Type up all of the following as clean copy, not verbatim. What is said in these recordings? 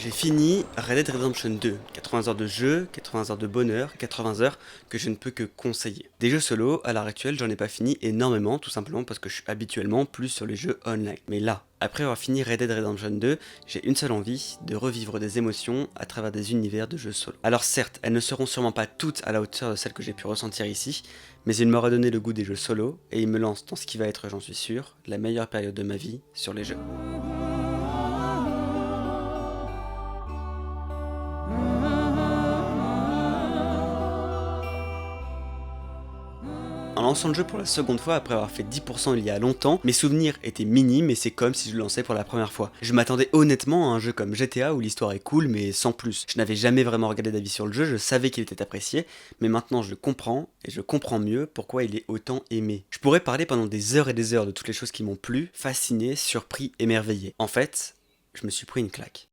J'ai fini Red Dead Redemption 2, 80 heures de jeu, 80 heures de bonheur, 80 heures que je ne peux que conseiller. Des jeux solo, à l'heure actuelle, j'en ai pas fini énormément, tout simplement parce que je suis habituellement plus sur les jeux online. Mais là, après avoir fini Red Dead Redemption 2, j'ai une seule envie, de revivre des émotions à travers des univers de jeux solo. Alors certes, elles ne seront sûrement pas toutes à la hauteur de celles que j'ai pu ressentir ici, mais il m'aura donné le goût des jeux solo, et il me lance dans ce qui va être, j'en suis sûr, la meilleure période de ma vie sur les jeux. En lançant le jeu pour la seconde fois après avoir fait 10% il y a longtemps, mes souvenirs étaient minimes et c'est comme si je le lançais pour la première fois. Je m'attendais honnêtement à un jeu comme GTA où l'histoire est cool mais sans plus. Je n'avais jamais vraiment regardé d'avis sur le jeu, je savais qu'il était apprécié, mais maintenant je le comprends et je comprends mieux pourquoi il est autant aimé. Je pourrais parler pendant des heures et des heures de toutes les choses qui m'ont plu, fasciné, surpris, émerveillé. En fait, je me suis pris une claque.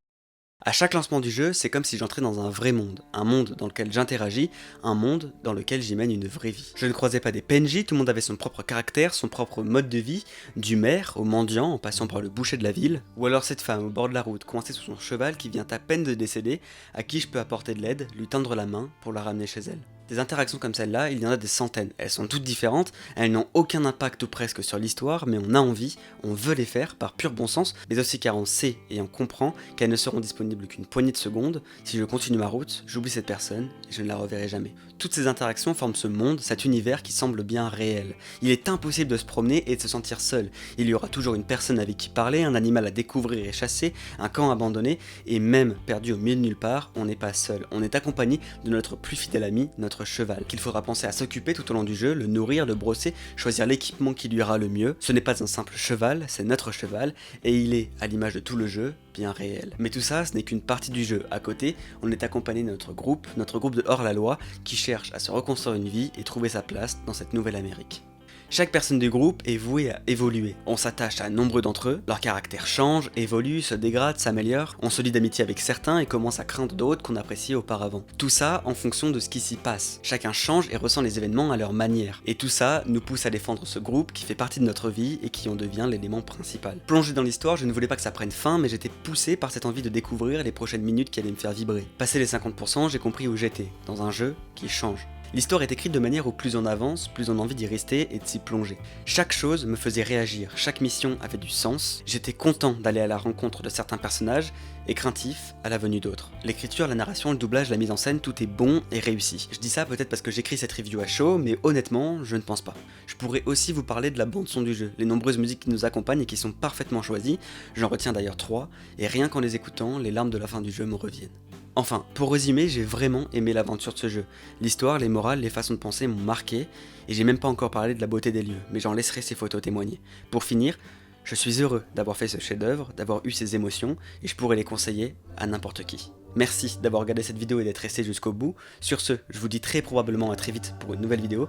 À chaque lancement du jeu, c'est comme si j'entrais dans un vrai monde, un monde dans lequel j'interagis, un monde dans lequel j'y mène une vraie vie. Je ne croisais pas des PNJ, tout le monde avait son propre caractère, son propre mode de vie, du maire au mendiant en passant par le boucher de la ville, ou alors cette femme au bord de la route coincée sous son cheval qui vient à peine de décéder, à qui je peux apporter de l'aide, lui tendre la main pour la ramener chez elle. Des interactions comme celle-là, il y en a des centaines. Elles sont toutes différentes, elles n'ont aucun impact ou presque sur l'histoire, mais on a envie, on veut les faire par pur bon sens, mais aussi car on sait et on comprend qu'elles ne seront disponibles qu'une poignée de secondes. Si je continue ma route, j'oublie cette personne et je ne la reverrai jamais. Toutes ces interactions forment ce monde, cet univers qui semble bien réel. Il est impossible de se promener et de se sentir seul. Il y aura toujours une personne avec qui parler, un animal à découvrir et chasser, un camp abandonné, et même perdu au milieu de nulle part, on n'est pas seul. On est accompagné de notre plus fidèle ami, notre cheval, qu'il faudra penser à s'occuper tout au long du jeu, le nourrir, le brosser, choisir l'équipement qui lui ira le mieux. Ce n'est pas un simple cheval, c'est notre cheval, et il est, à l'image de tout le jeu, bien réel. Mais tout ça, ce n'est qu'une partie du jeu. À côté, on est accompagné de notre groupe de hors-la-loi, qui cherche à se reconstruire une vie et trouver sa place dans cette nouvelle Amérique. Chaque personne du groupe est vouée à évoluer. On s'attache à nombreux d'entre eux, leur caractère change, évolue, se dégrade, s'améliore, on se lie d'amitié avec certains et commence à craindre d'autres qu'on appréciait auparavant. Tout ça en fonction de ce qui s'y passe. Chacun change et ressent les événements à leur manière. Et tout ça nous pousse à défendre ce groupe qui fait partie de notre vie et qui en devient l'élément principal. Plongé dans l'histoire, je ne voulais pas que ça prenne fin, mais j'étais poussé par cette envie de découvrir les prochaines minutes qui allaient me faire vibrer. Passé les 50%, j'ai compris où j'étais, dans un jeu qui change. L'histoire est écrite de manière où plus on avance, plus on a envie d'y rester et de s'y plonger. Chaque chose me faisait réagir, chaque mission avait du sens, j'étais content d'aller à la rencontre de certains personnages et craintif à la venue d'autres. L'écriture, la narration, le doublage, la mise en scène, tout est bon et réussi. Je dis ça peut-être parce que j'écris cette review à chaud, mais honnêtement, je ne pense pas. Je pourrais aussi vous parler de la bande-son du jeu, les nombreuses musiques qui nous accompagnent et qui sont parfaitement choisies, j'en retiens d'ailleurs 3, et rien qu'en les écoutant, les larmes de la fin du jeu me reviennent. Enfin, pour résumer, j'ai vraiment aimé l'aventure de ce jeu. L'histoire, les morales, les façons de penser m'ont marqué, et j'ai même pas encore parlé de la beauté des lieux, mais j'en laisserai ces photos témoigner. Pour finir, je suis heureux d'avoir fait ce chef-d'œuvre, d'avoir eu ces émotions, et je pourrais les conseiller à n'importe qui. Merci d'avoir regardé cette vidéo et d'être resté jusqu'au bout. Sur ce, je vous dis très probablement à très vite pour une nouvelle vidéo.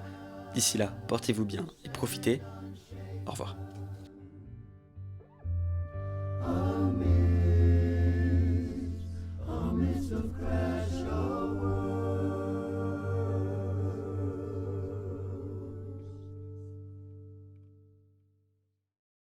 D'ici là, portez-vous bien et profitez. Au revoir.